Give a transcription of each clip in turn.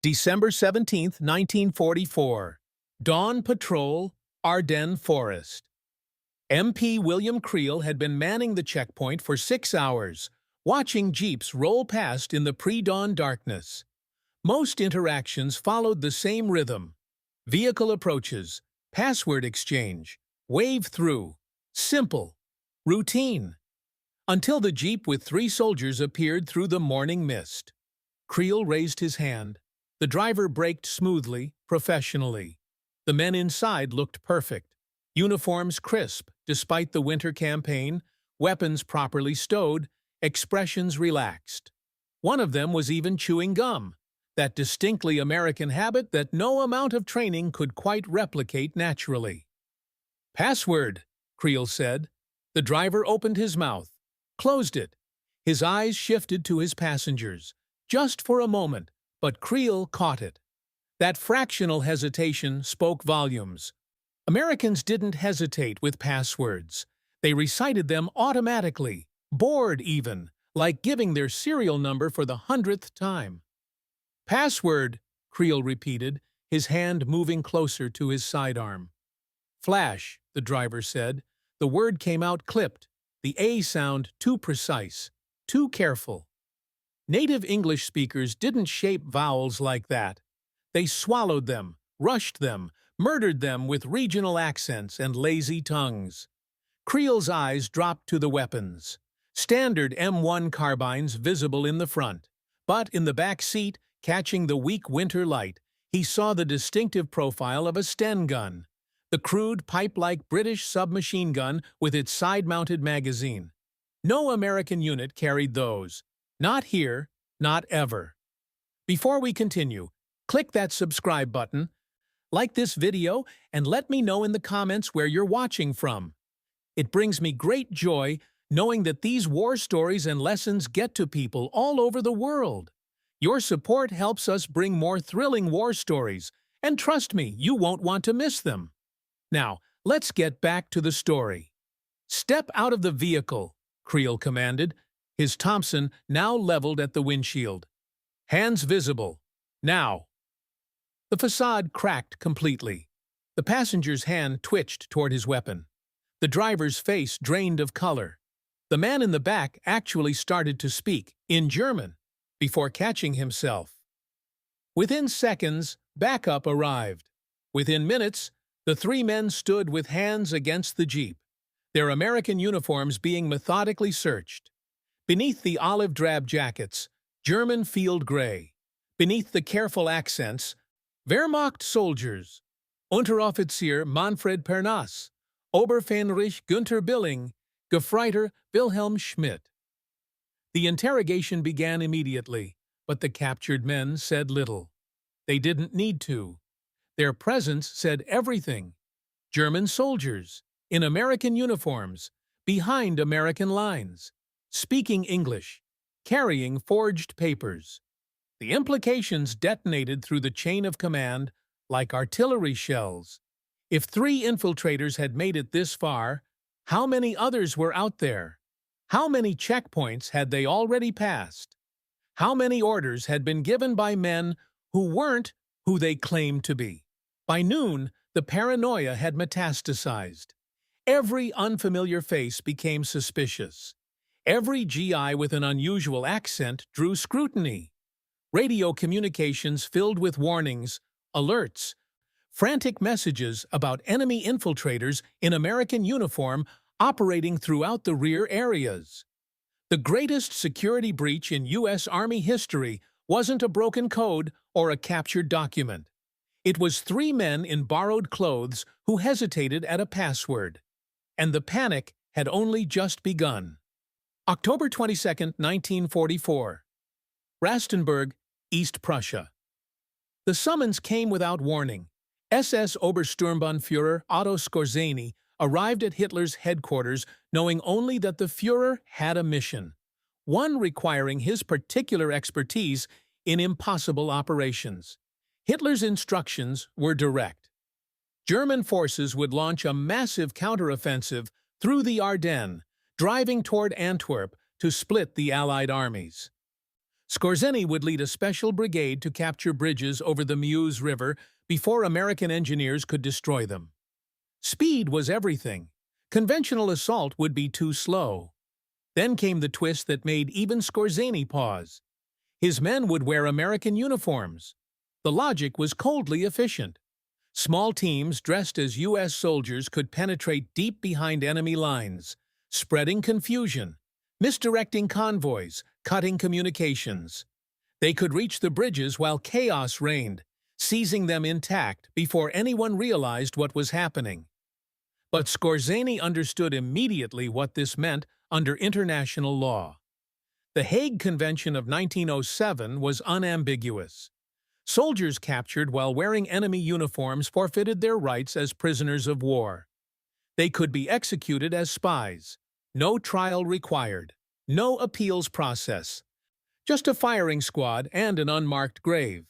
December 17, 1944. Dawn Patrol, Ardennes Forest. MP William Creel had been manning the checkpoint for 6 hours, watching jeeps roll past in the pre-dawn darkness. Most interactions followed the same rhythm. Vehicle approaches, password exchange, wave through. Simple. Routine. Until the jeep with 3 soldiers appeared through the morning mist. Creel raised his hand. The driver braked smoothly, professionally. The men inside looked perfect. Uniforms crisp, despite the winter campaign, weapons properly stowed, expressions relaxed. One of them was even chewing gum, that distinctly American habit that no amount of training could quite replicate naturally. "Password," Creel said. The driver opened his mouth, closed it. His eyes shifted to his passengers, just for a moment, but Creel caught it. That fractional hesitation spoke volumes. Americans didn't hesitate with passwords. They recited them automatically, bored even, like giving their serial number for the 100th time. "Password," Creel repeated, his hand moving closer to his sidearm. "Flash," the driver said. The word came out clipped, the A sound too precise, too careful. Native English speakers didn't shape vowels like that. They swallowed them, rushed them, murdered them with regional accents and lazy tongues. Creel's eyes dropped to the weapons. Standard M1 carbines visible in the front. But in the back seat, catching the weak winter light, he saw the distinctive profile of a Sten gun, the crude, pipe-like British submachine gun with its side-mounted magazine. No American unit carried those. Not here, not ever. Before we continue, click that subscribe button, like this video, and let me know in the comments where you're watching from. It brings me great joy knowing that these war stories and lessons get to people all over the world. Your support helps us bring more thrilling war stories, and trust me, you won't want to miss them. Now, let's get back to the story. "Step out of the vehicle," Creel commanded, his Thompson now leveled at the windshield. "Hands visible. Now." The facade cracked completely. The passenger's hand twitched toward his weapon. The driver's face drained of color. The man in the back actually started to speak, in German, before catching himself. Within seconds, backup arrived. Within minutes, the 3 men stood with hands against the jeep, their American uniforms being methodically searched. Beneath the olive-drab jackets, German field gray. Beneath the careful accents, Wehrmacht soldiers, Unteroffizier Manfred Pernas, Oberfähnrich Günther Billing, Gefreiter Wilhelm Schmidt. The interrogation began immediately, but the captured men said little. They didn't need to. Their presence said everything. German soldiers, in American uniforms, behind American lines, speaking English, carrying forged papers. The implications detonated through the chain of command like artillery shells. If 3 infiltrators had made it this far, how many others were out there? How many checkpoints had they already passed? How many orders had been given by men who weren't who they claimed to be? By noon, the paranoia had metastasized. Every unfamiliar face became suspicious. Every GI with an unusual accent drew scrutiny. Radio communications filled with warnings, alerts, frantic messages about enemy infiltrators in American uniform operating throughout the rear areas. The greatest security breach in U.S. Army history wasn't a broken code or a captured document. It was 3 men in borrowed clothes who hesitated at a password. And the panic had only just begun. October 22, 1944. Rastenburg, East Prussia. The summons came without warning. SS Obersturmbannführer Otto Skorzeny arrived at Hitler's headquarters knowing only that the Führer had a mission, one requiring his particular expertise in impossible operations. Hitler's instructions were direct. German forces would launch a massive counteroffensive through the Ardennes, driving toward Antwerp to split the Allied armies. Skorzeny would lead a special brigade to capture bridges over the Meuse River before American engineers could destroy them. Speed was everything. Conventional assault would be too slow. Then came the twist that made even Skorzeny pause. His men would wear American uniforms. The logic was coldly efficient. Small teams dressed as U.S. soldiers could penetrate deep behind enemy lines, spreading confusion, misdirecting convoys, cutting communications. They could reach the bridges while chaos reigned, seizing them intact before anyone realized what was happening. But Skorzeny understood immediately what this meant under international law. The Hague Convention of 1907 was unambiguous. Soldiers captured while wearing enemy uniforms forfeited their rights as prisoners of war. They could be executed as spies. No trial required. No appeals process. Just a firing squad and an unmarked grave.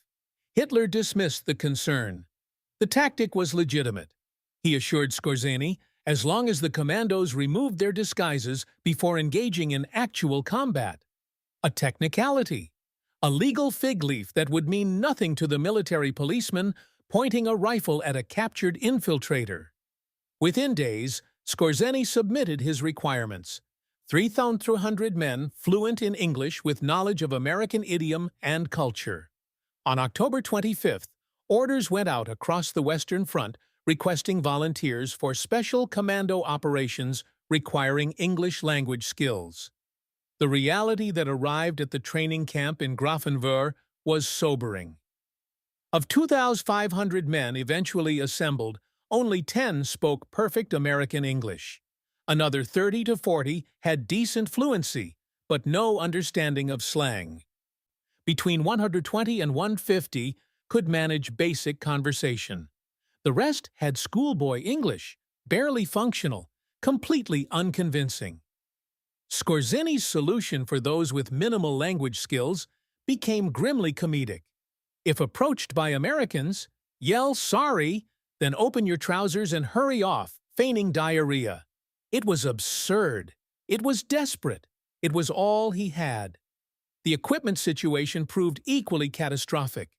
Hitler dismissed the concern. The tactic was legitimate. He assured Skorzeny, as long as the commandos removed their disguises before engaging in actual combat. A technicality. A legal fig leaf that would mean nothing to the military policeman pointing a rifle at a captured infiltrator. Within days, Skorzeny submitted his requirements. 3,300 men fluent in English with knowledge of American idiom and culture. On October 25th, orders went out across the Western Front requesting volunteers for special commando operations requiring English language skills. The reality that arrived at the training camp in Grafenwöhr was sobering. Of 2,500 men eventually assembled, only 10 spoke perfect American English. Another 30 to 40 had decent fluency, but no understanding of slang. Between 120 and 150 could manage basic conversation. The rest had schoolboy English, barely functional, completely unconvincing. Skorzeny's solution for those with minimal language skills became grimly comedic. If approached by Americans, yell "sorry," then open your trousers and hurry off, feigning diarrhea. It was absurd. It was desperate. It was all he had. The equipment situation proved equally catastrophic.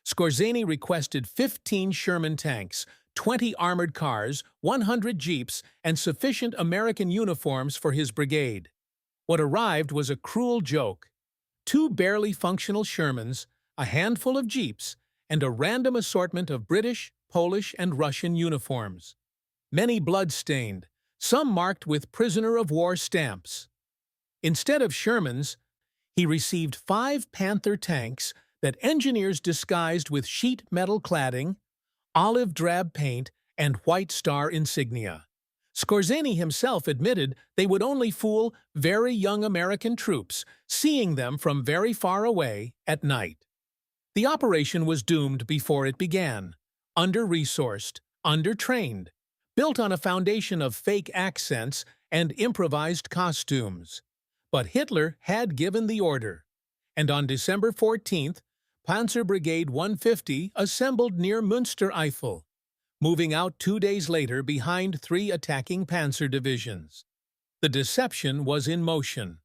Skorzeny requested 15 Sherman tanks, 20 armored cars, 100 jeeps, and sufficient American uniforms for his brigade. What arrived was a cruel joke. 2 barely functional Shermans, a handful of jeeps, and a random assortment of British, Polish, and Russian uniforms. Many blood-stained, some marked with prisoner of war stamps. Instead of Shermans, he received 5 Panther tanks that engineers disguised with sheet metal cladding, olive drab paint, and White Star insignia. Skorzeny himself admitted they would only fool very young American troops, seeing them from very far away at night. The operation was doomed before it began. Under-resourced, under-trained, built on a foundation of fake accents and improvised costumes. But Hitler had given the order, and on December 14th, Panzer Brigade 150 assembled near Münster-Eifel, moving out 2 days later behind 3 attacking panzer divisions. The deception was in motion.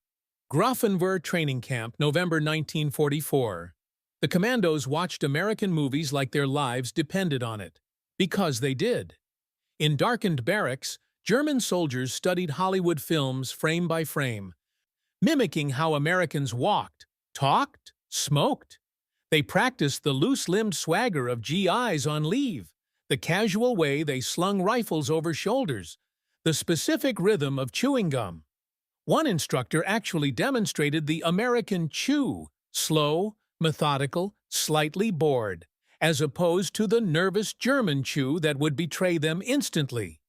Grafenwöhr Training Camp, November 1944. The commandos watched American movies like their lives depended on it, because they did. In darkened barracks, German soldiers studied Hollywood films frame by frame, mimicking how Americans walked, talked, smoked. They practiced the loose-limbed swagger of GIs on leave, the casual way they slung rifles over shoulders, the specific rhythm of chewing gum. One instructor actually demonstrated the American chew, slow, methodical, slightly bored, as opposed to the nervous German chew that would betray them instantly.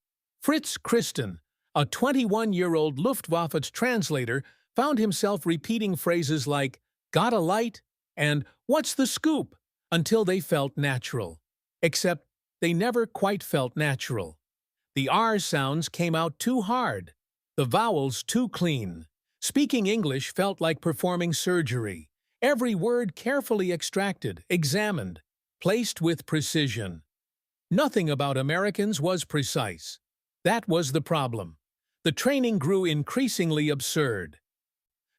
Fritz Christen, a 21-year-old Luftwaffe's translator, found himself repeating phrases like, "Got a light?" and "What's the scoop?" until they felt natural. Except they never quite felt natural. The R sounds came out too hard, the vowels too clean. Speaking English felt like performing surgery, every word carefully extracted, examined, placed with precision. Nothing about Americans was precise. That was the problem. The training grew increasingly absurd.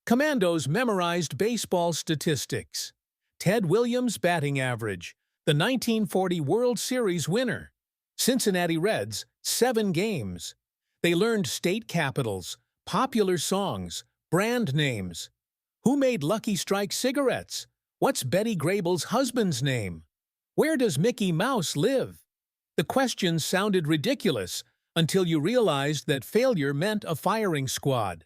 Commandos memorized baseball statistics. Ted Williams' batting average, the 1940 World Series winner. Cincinnati Reds, 7 games. They learned state capitals, popular songs, brand names. Who made Lucky Strike cigarettes? What's Betty Grable's husband's name? Where does Mickey Mouse live? The questions sounded ridiculous until you realized that failure meant a firing squad.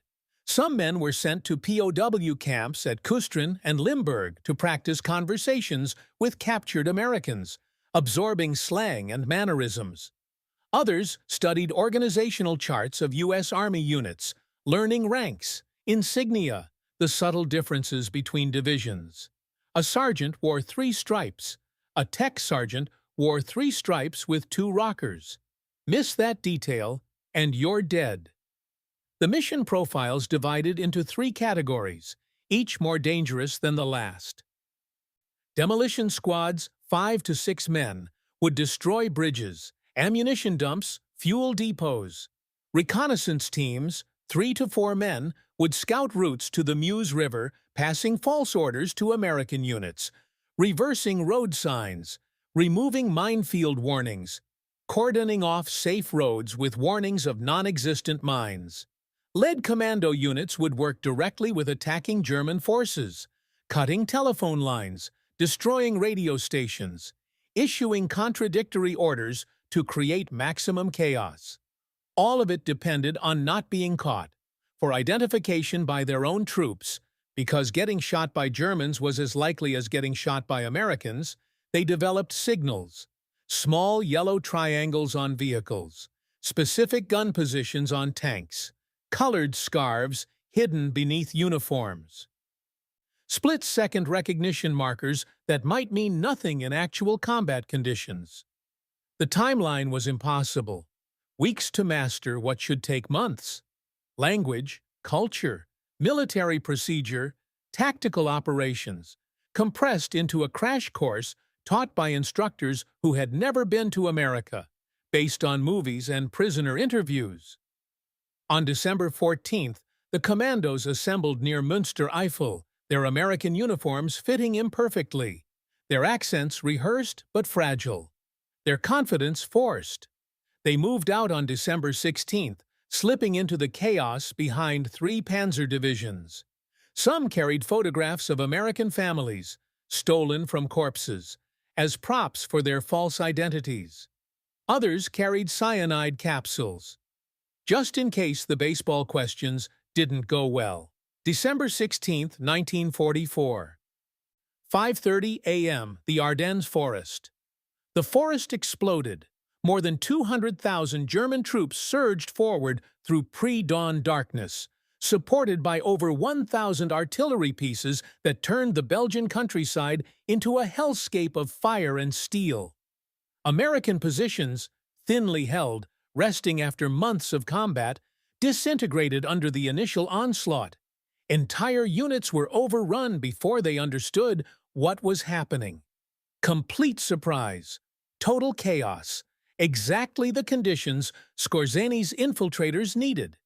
Some men were sent to POW camps at Kustrin and Limburg to practice conversations with captured Americans, absorbing slang and mannerisms. Others studied organizational charts of U.S. Army units, learning ranks, insignia, the subtle differences between divisions. A sergeant wore 3 stripes. A tech sergeant wore 3 stripes with 2 rockers. Miss that detail, and you're dead. The mission profiles divided into 3 categories, each more dangerous than the last. Demolition squads, 5 to 6 men, would destroy bridges, ammunition dumps, fuel depots. Reconnaissance teams, 3 to 4 men, would scout routes to the Meuse River, passing false orders to American units, reversing road signs, removing minefield warnings, cordoning off safe roads with warnings of non-existent mines. Lead commando units would work directly with attacking German forces, cutting telephone lines, destroying radio stations, issuing contradictory orders to create maximum chaos. All of it depended on not being caught, for identification by their own troops. Because getting shot by Germans was as likely as getting shot by Americans, they developed signals, small yellow triangles on vehicles, specific gun positions on tanks, colored scarves hidden beneath uniforms. Split-second recognition markers that might mean nothing in actual combat conditions. The timeline was impossible. Weeks to master what should take months. Language, culture, military procedure, tactical operations, compressed into a crash course taught by instructors who had never been to America, based on movies and prisoner interviews. On December 14th, the commandos assembled near Münster-Eifel, their American uniforms fitting imperfectly, their accents rehearsed but fragile, their confidence forced. They moved out on December 16th, slipping into the chaos behind 3 panzer divisions. Some carried photographs of American families, stolen from corpses, as props for their false identities. Others carried cyanide capsules, just in case the baseball questions didn't go well. December 16, 1944. 5:30 a.m. The Ardennes Forest. The forest exploded. More than 200,000 German troops surged forward through pre-dawn darkness, supported by over 1,000 artillery pieces that turned the Belgian countryside into a hellscape of fire and steel. American positions, thinly held, resting after months of combat, disintegrated under the initial onslaught. Entire units were overrun before they understood what was happening. Complete surprise, total chaos, exactly the conditions Skorzeny's infiltrators needed.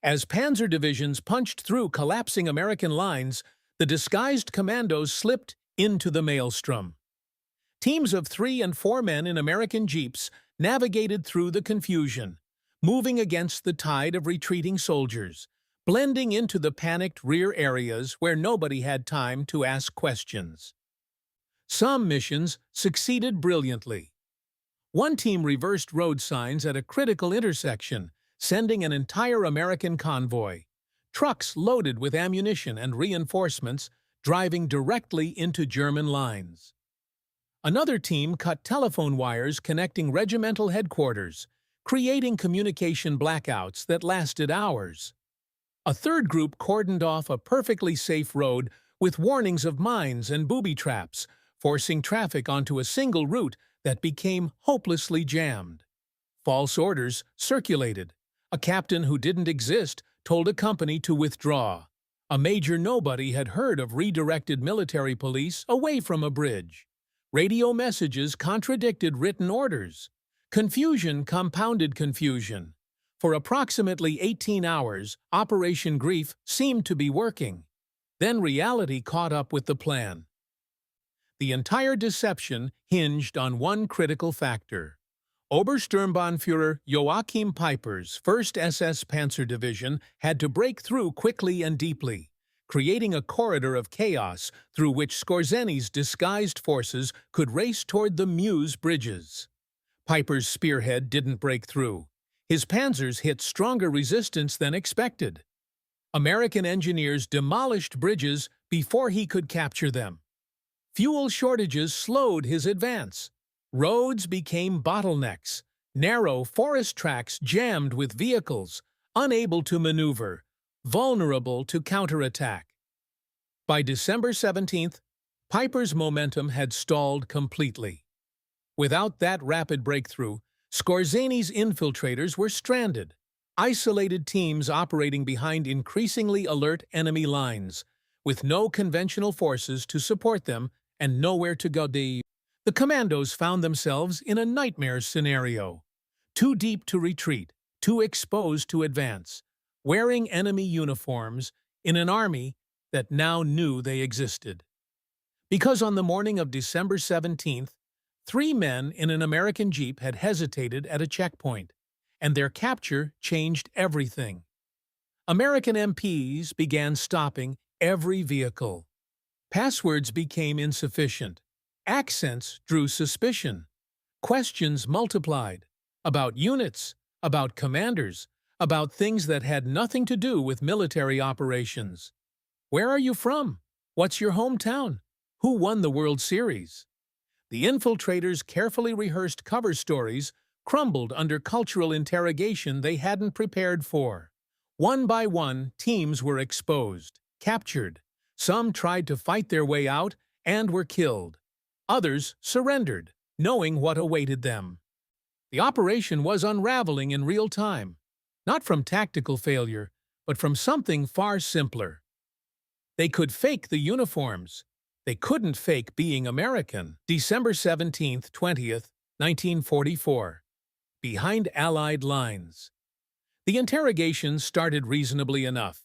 As panzer divisions punched through collapsing American lines, the disguised commandos slipped into the maelstrom. Teams of 3 and 4 men in American jeeps navigated through the confusion, moving against the tide of retreating soldiers, blending into the panicked rear areas where nobody had time to ask questions. Some missions succeeded brilliantly. One team reversed road signs at a critical intersection, sending an entire American convoy, trucks loaded with ammunition and reinforcements, driving directly into German lines. Another team cut telephone wires connecting regimental headquarters, creating communication blackouts that lasted hours. A third group cordoned off a perfectly safe road with warnings of mines and booby traps, forcing traffic onto a single route that became hopelessly jammed. False orders circulated. A captain who didn't exist told a company to withdraw. A major nobody had heard of redirected military police away from a bridge. Radio messages contradicted written orders. Confusion compounded confusion. For approximately 18 hours, Operation Greif seemed to be working. Then reality caught up with the plan. The entire deception hinged on one critical factor. Obersturmbannführer Joachim Peiper's 1st SS Panzer Division had to break through quickly and deeply, creating a corridor of chaos through which Skorzeny's disguised forces could race toward the Meuse bridges. Peiper's spearhead didn't break through. His panzers hit stronger resistance than expected. American engineers demolished bridges before he could capture them. Fuel shortages slowed his advance. Roads became bottlenecks. Narrow forest tracks jammed with vehicles, unable to maneuver, vulnerable to counterattack. By December 17th, Peiper's momentum had stalled completely. Without that rapid breakthrough, Skorzeny's infiltrators were stranded, isolated teams operating behind increasingly alert enemy lines, with no conventional forces to support them and nowhere to go. The commandos found themselves in a nightmare scenario. Too deep to retreat, too exposed to advance, wearing enemy uniforms in an army that now knew they existed. Because on the morning of December 17th, 3 men in an American Jeep had hesitated at a checkpoint, and their capture changed everything. American MPs began stopping every vehicle. Passwords became insufficient. Accents drew suspicion. Questions multiplied. About units, about commanders, about things that had nothing to do with military operations. Where are you from? What's your hometown? Who won the World Series? The infiltrators' carefully rehearsed cover stories crumbled under cultural interrogation they hadn't prepared for. One by one, teams were exposed, captured. Some tried to fight their way out and were killed. Others surrendered, knowing what awaited them. The operation was unraveling in real time, not from tactical failure, but from something far simpler. They could fake the uniforms. They couldn't fake being American. December 17th, 20th, 1944. Behind Allied lines. The interrogation started reasonably enough.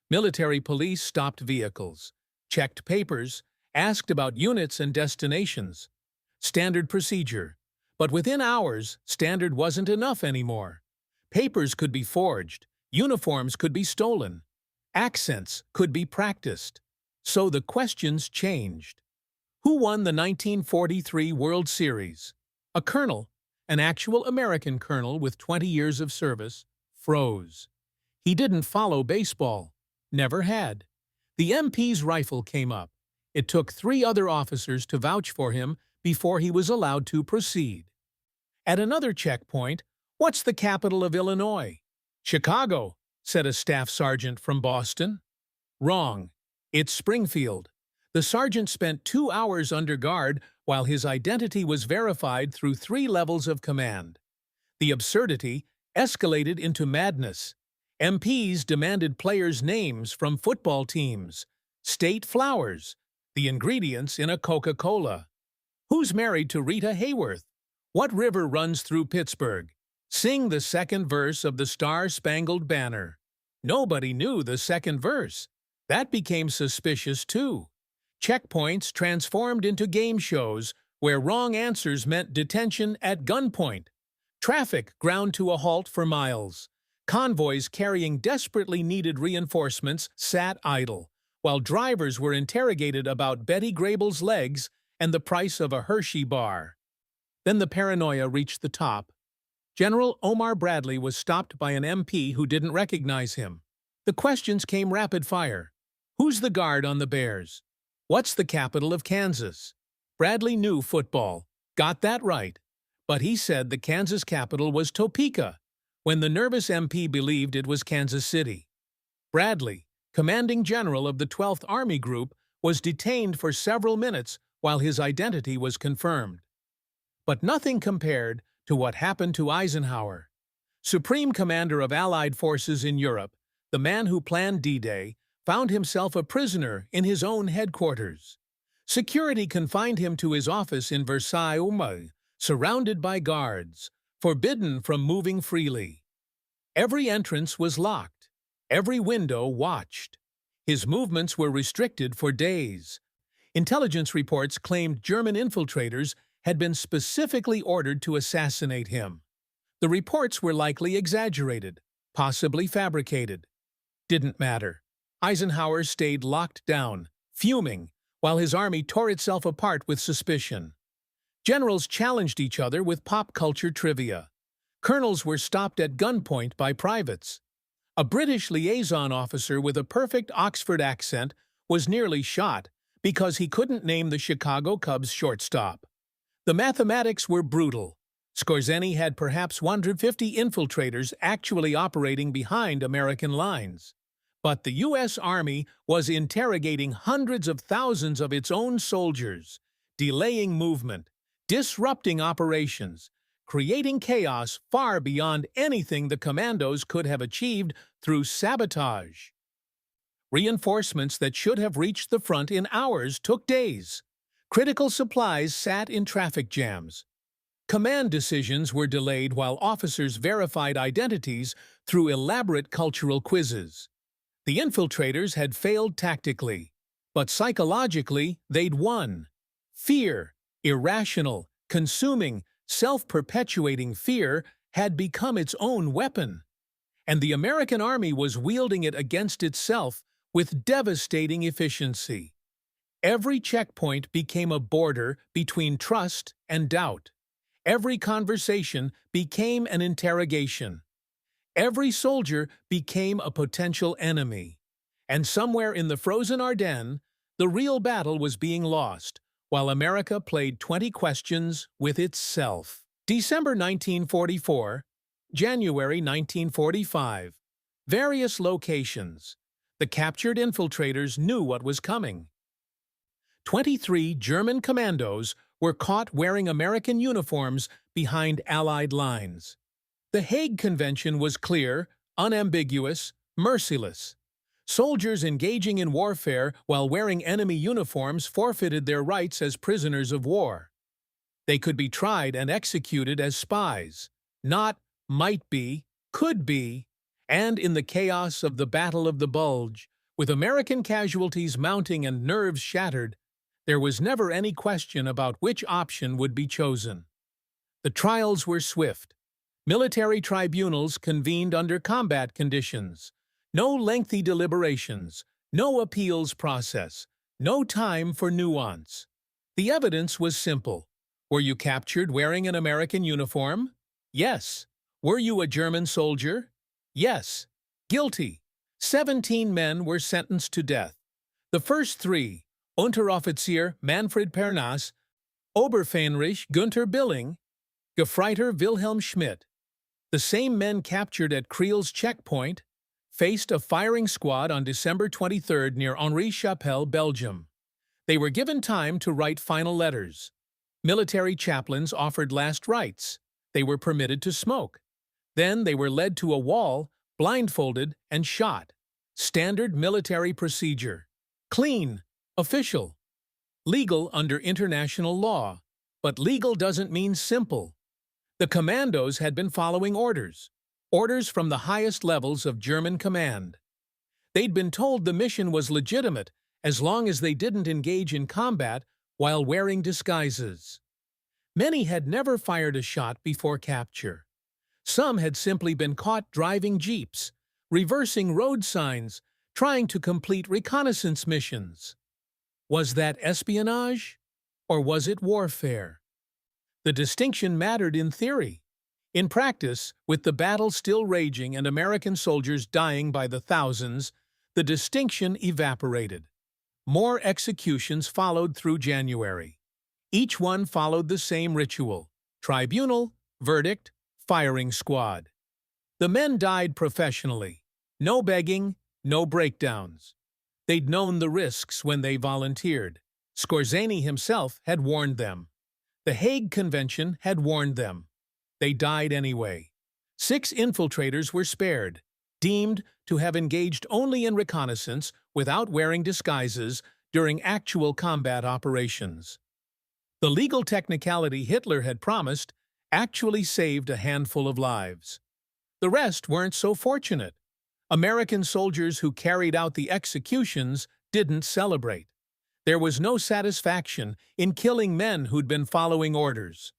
Military police stopped vehicles, checked papers, asked about units and destinations. Standard procedure. But within hours, standard wasn't enough anymore. Papers could be forged, uniforms could be stolen, accents could be practiced. So the questions changed. Who won the 1943 World Series? A colonel, an actual American colonel with 20 years of service, froze. He didn't follow baseball. Never had. The MP's rifle came up. It took 3 other officers to vouch for him before he was allowed to proceed. At another checkpoint, what's the capital of Illinois? Chicago, said a staff sergeant from Boston. Wrong. It's Springfield. The sergeant spent 2 hours under guard while his identity was verified through 3 levels of command. The absurdity escalated into madness. MPs demanded players' names from football teams, state flowers, the ingredients in a Coca-Cola. Who's married to Rita Hayworth? What river runs through Pittsburgh? Sing the second verse of the Star-Spangled Banner. Nobody knew the second verse. That became suspicious too. Checkpoints transformed into game shows where wrong answers meant detention at gunpoint. Traffic ground to a halt for miles. Convoys carrying desperately needed reinforcements sat idle, while drivers were interrogated about Betty Grable's legs and the price of a Hershey bar. Then the paranoia reached the top. General Omar Bradley was stopped by an MP who didn't recognize him. The questions came rapid fire. Who's the guard on the Bears? What's the capital of Kansas? Bradley knew football, got that right, but he said the Kansas capital was Topeka, when the nervous MP believed it was Kansas City. Bradley, commanding general of the 12th Army Group, was detained for several minutes while his identity was confirmed. But nothing compared to what happened to Eisenhower. Supreme commander of Allied forces in Europe, the man who planned D-Day, found himself a prisoner in his own headquarters. Security confined him to his office in Versailles, surrounded by guards, forbidden from moving freely. Every entrance was locked. Every window watched. His movements were restricted for days. Intelligence reports claimed German infiltrators had been specifically ordered to assassinate him. The reports were likely exaggerated, possibly fabricated. Didn't matter. Eisenhower stayed locked down, fuming, while his army tore itself apart with suspicion. Generals challenged each other with pop culture trivia. Colonels were stopped at gunpoint by privates. A British liaison officer with a perfect Oxford accent was nearly shot because he couldn't name the Chicago Cubs shortstop. The mathematics were brutal. Skorzeny had perhaps 150 infiltrators actually operating behind American lines. But the U.S. Army was interrogating hundreds of thousands of its own soldiers, delaying movement, disrupting operations, creating chaos far beyond anything the commandos could have achieved through sabotage. Reinforcements that should have reached the front in hours took days. Critical supplies sat in traffic jams. Command decisions were delayed while officers verified identities through elaborate cultural quizzes. The infiltrators had failed tactically, but psychologically they'd won. Fear, irrational, consuming, self-perpetuating fear had become its own weapon, and the American army was wielding it against itself with devastating efficiency. Every checkpoint became a border between trust and doubt. Every conversation became an interrogation. Every soldier became a potential enemy. And somewhere in the frozen Ardennes, the real battle was being lost, while America played 20 questions with itself. December 1944, January 1945. Various locations. The captured infiltrators knew what was coming. 23 German commandos were caught wearing American uniforms behind Allied lines. The Hague Convention was clear, unambiguous, merciless. Soldiers engaging in warfare while wearing enemy uniforms forfeited their rights as prisoners of war. They could be tried and executed as spies, not might be, could be, and in the chaos of the Battle of the Bulge, with American casualties mounting and nerves shattered, there was never any question about which option would be chosen. The trials were swift. Military tribunals convened under combat conditions. No lengthy deliberations, no appeals process, no time for nuance. The evidence was simple. Were you captured wearing an American uniform? Yes. Were you a German soldier? Yes. Guilty. 17 men were sentenced to death. The first 3, Unteroffizier Manfred Pernas, Oberfähnrich Günther Billing, Gefreiter Wilhelm Schmidt, the same men captured at Kriel's checkpoint, faced a firing squad on December 23 near Henri-Chapelle, Belgium. They were given time to write final letters. Military chaplains offered last rites. They were permitted to smoke. Then they were led to a wall, blindfolded, and shot. Standard military procedure. Clean. Official. Legal under international law. But legal doesn't mean simple. The commandos had been following orders. Orders from the highest levels of German command. They'd been told the mission was legitimate as long as they didn't engage in combat while wearing disguises. Many had never fired a shot before capture. Some had simply been caught driving jeeps, reversing road signs, trying to complete reconnaissance missions. Was that espionage? Or was it warfare? The distinction mattered in theory. In practice, with the battle still raging and American soldiers dying by the thousands, the distinction evaporated. More executions followed through January. Each one followed the same ritual: tribunal, verdict, firing squad. The men died professionally. No begging, no breakdowns. They'd known the risks when they volunteered. Skorzeny himself had warned them. The Hague Convention had warned them. They died anyway. 6 infiltrators were spared, deemed to have engaged only in reconnaissance without wearing disguises during actual combat operations. The legal technicality Hitler had promised actually saved a handful of lives. The rest weren't so fortunate. American soldiers who carried out the executions didn't celebrate. There was no satisfaction in killing men who'd been following orders.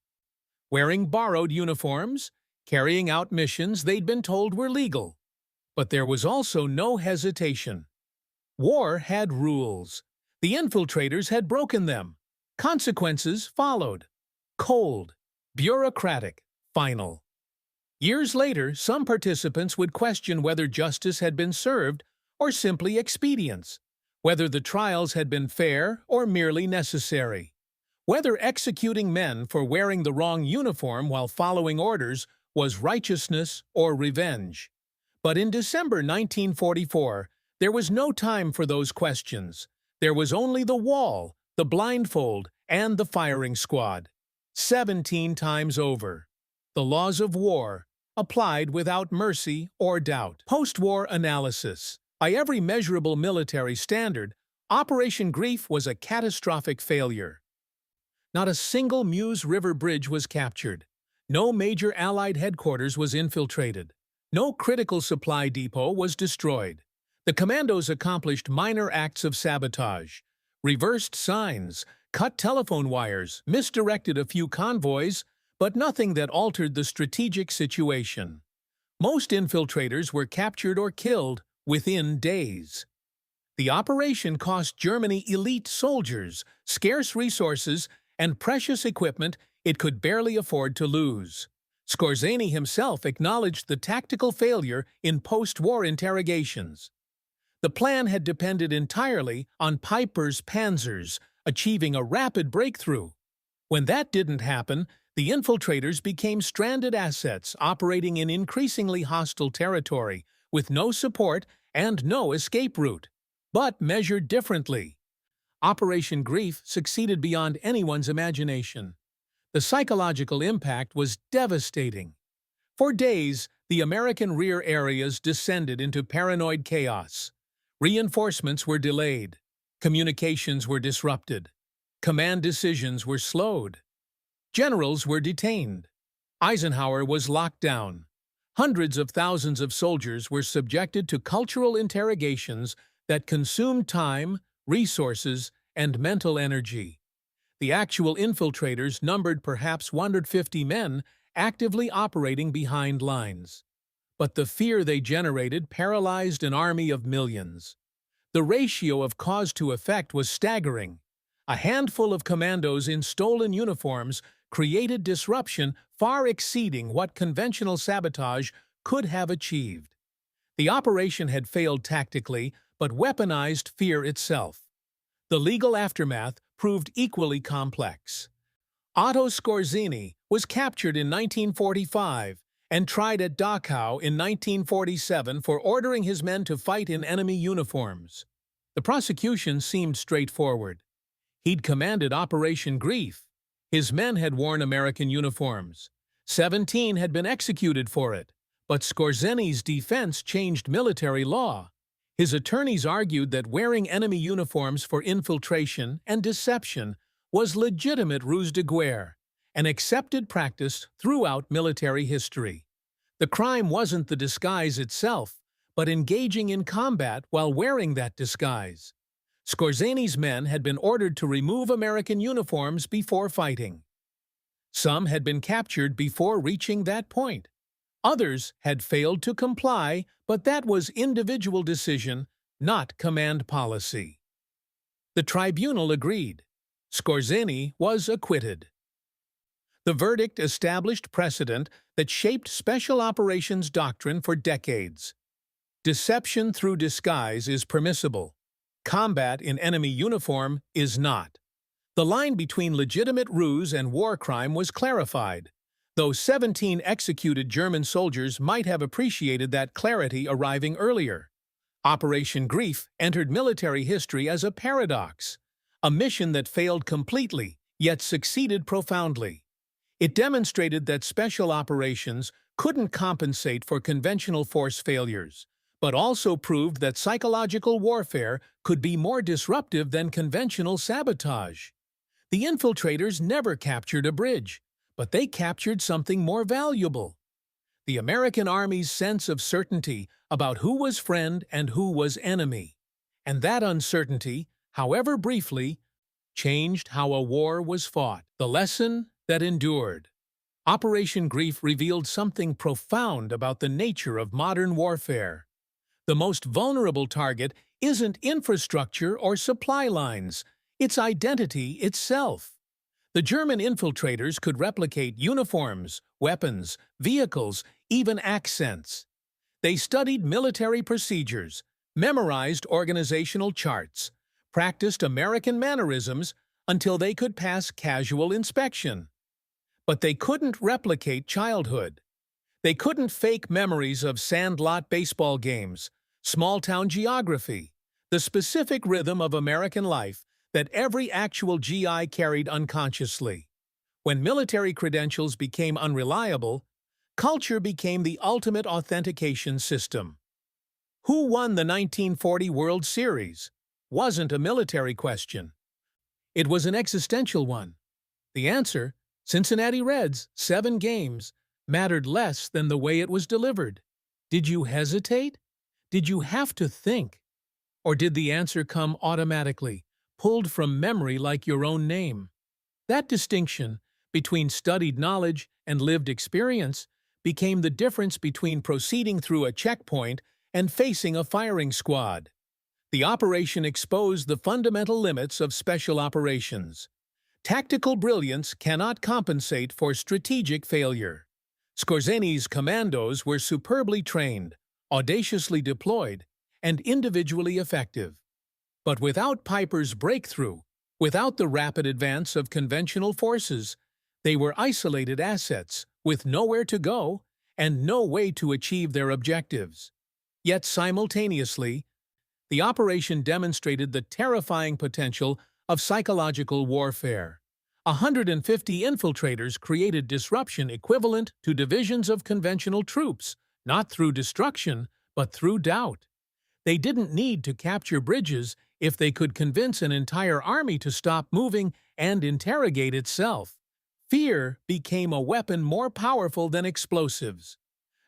Wearing borrowed uniforms, carrying out missions they'd been told were legal. But there was also no hesitation. War had rules. The infiltrators had broken them. Consequences followed. Cold, bureaucratic, final. Years later, some participants would question whether justice had been served or simply expedience, whether the trials had been fair or merely necessary, whether executing men for wearing the wrong uniform while following orders was righteousness or revenge. But in December 1944, there was no time for those questions. There was only the wall, the blindfold, and the firing squad. 17 times over. The laws of war, applied without mercy or doubt. Post-war analysis. By every measurable military standard, Operation Greif was a catastrophic failure. Not a single Meuse River bridge was captured. No major Allied headquarters was infiltrated. No critical supply depot was destroyed. The commandos accomplished minor acts of sabotage, reversed signs, cut telephone wires, misdirected a few convoys, but nothing that altered the strategic situation. Most infiltrators were captured or killed within days. The operation cost Germany elite soldiers, scarce resources, and precious equipment it could barely afford to lose. Skorzeny himself acknowledged the tactical failure in post-war interrogations. The plan had depended entirely on Piper's panzers, achieving a rapid breakthrough. When that didn't happen, the infiltrators became stranded assets operating in increasingly hostile territory, with no support and no escape route. But measured differently. Operation Greif succeeded beyond anyone's imagination. The psychological impact was devastating. For days, the American rear areas descended into paranoid chaos. Reinforcements were delayed. Communications were disrupted. Command decisions were slowed. Generals were detained. Eisenhower was locked down. Hundreds of thousands of soldiers were subjected to cultural interrogations that consumed time, resources, and mental energy. The actual infiltrators numbered perhaps 150 men actively operating behind lines. But the fear they generated paralyzed an army of millions. The ratio of cause to effect was staggering. A handful of commandos in stolen uniforms created disruption far exceeding what conventional sabotage could have achieved. The operation had failed tactically, but weaponized fear itself. The legal aftermath proved equally complex. Otto Skorzeny was captured in 1945 and tried at Dachau in 1947 for ordering his men to fight in enemy uniforms. The prosecution seemed straightforward. He'd commanded Operation Greif. His men had worn American uniforms. 17 had been executed for it. But Skorzeny's defense changed military law. His attorneys argued that wearing enemy uniforms for infiltration and deception was legitimate ruse de guerre, an accepted practice throughout military history. The crime wasn't the disguise itself, but engaging in combat while wearing that disguise. Skorzeny's men had been ordered to remove American uniforms before fighting. Some had been captured before reaching that point. Others had failed to comply, but that was individual decision, not command policy. The tribunal agreed. Skorzeny was acquitted. The verdict established precedent that shaped special operations doctrine for decades. Deception through disguise is permissible. Combat in enemy uniform is not. The line between legitimate ruse and war crime was clarified, though 17 executed German soldiers might have appreciated that clarity arriving earlier. Operation Greif entered military history as a paradox, a mission that failed completely, yet succeeded profoundly. It demonstrated that special operations couldn't compensate for conventional force failures, but also proved that psychological warfare could be more disruptive than conventional sabotage. The infiltrators never captured a bridge, but they captured something more valuable. the American Army's sense of certainty about who was friend and who was enemy. And that uncertainty, however briefly, changed how a war was fought. The lesson that endured. Operation Greif revealed something profound about the nature of modern warfare. The most vulnerable target isn't infrastructure or supply lines, it's identity itself. The German infiltrators could replicate uniforms, weapons, vehicles, even accents. They studied military procedures, memorized organizational charts, practiced American mannerisms until they could pass casual inspection. But they couldn't replicate childhood. They couldn't fake memories of sandlot baseball games, small-town geography, the specific rhythm of American life that every actual GI carried unconsciously. When military credentials became unreliable, culture became the ultimate authentication system. Who won the 1940 World Series? Wasn't a military question. It was an existential one. The answer, Cincinnati Reds, 7 games, mattered less than the way it was delivered. Did you hesitate? Did you have to think? Or did the answer come automatically, pulled from memory like your own name? That distinction between studied knowledge and lived experience became the difference between proceeding through a checkpoint and facing a firing squad. The operation exposed the fundamental limits of special operations. Tactical brilliance cannot compensate for strategic failure. Skorzeny's commandos were superbly trained, audaciously deployed, and individually effective. But without Piper's breakthrough, without the rapid advance of conventional forces, they were isolated assets with nowhere to go and no way to achieve their objectives. Yet simultaneously, the operation demonstrated the terrifying potential of psychological warfare. 150 infiltrators created disruption equivalent to divisions of conventional troops, not through destruction, but through doubt. They didn't need to capture bridges if they could convince an entire army to stop moving and interrogate itself. Fear became a weapon more powerful than explosives.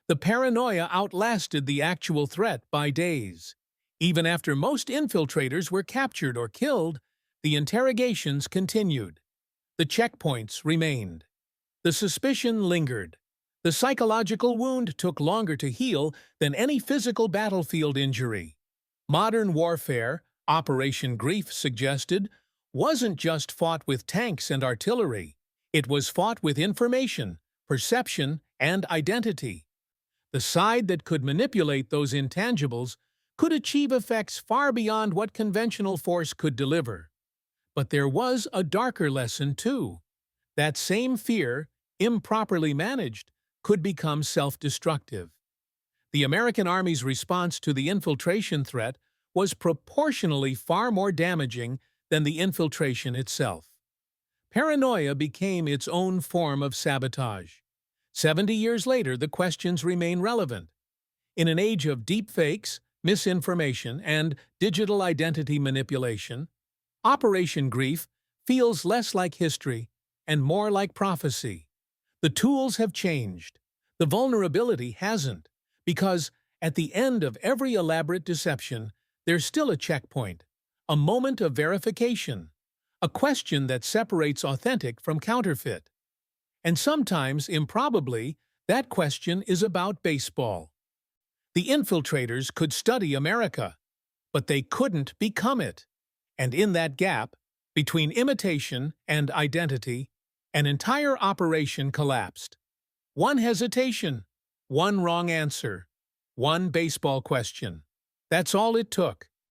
The paranoia outlasted the actual threat by days. Even after most infiltrators were captured or killed, the interrogations continued. The checkpoints remained. The suspicion lingered. The psychological wound took longer to heal than any physical battlefield injury. Modern warfare, Operation Greif suggested, wasn't just fought with tanks and artillery. It was fought with information, perception, and identity. The side that could manipulate those intangibles could achieve effects far beyond what conventional force could deliver. But there was a darker lesson, too. That same fear, improperly managed, could become self-destructive. The American Army's response to the infiltration threat was proportionally far more damaging than the infiltration itself. Paranoia became its own form of sabotage. 70 years later, the questions remain relevant. In an age of deepfakes, misinformation, and digital identity manipulation, Operation Greif feels less like history and more like prophecy. The tools have changed. The vulnerability hasn't, because at the end of every elaborate deception, there's still a checkpoint, a moment of verification, a question that separates authentic from counterfeit. And sometimes, improbably, that question is about baseball. The infiltrators could study America, but they couldn't become it. And in that gap, between imitation and identity, an entire operation collapsed. One hesitation, one wrong answer, one baseball question. That's all it took.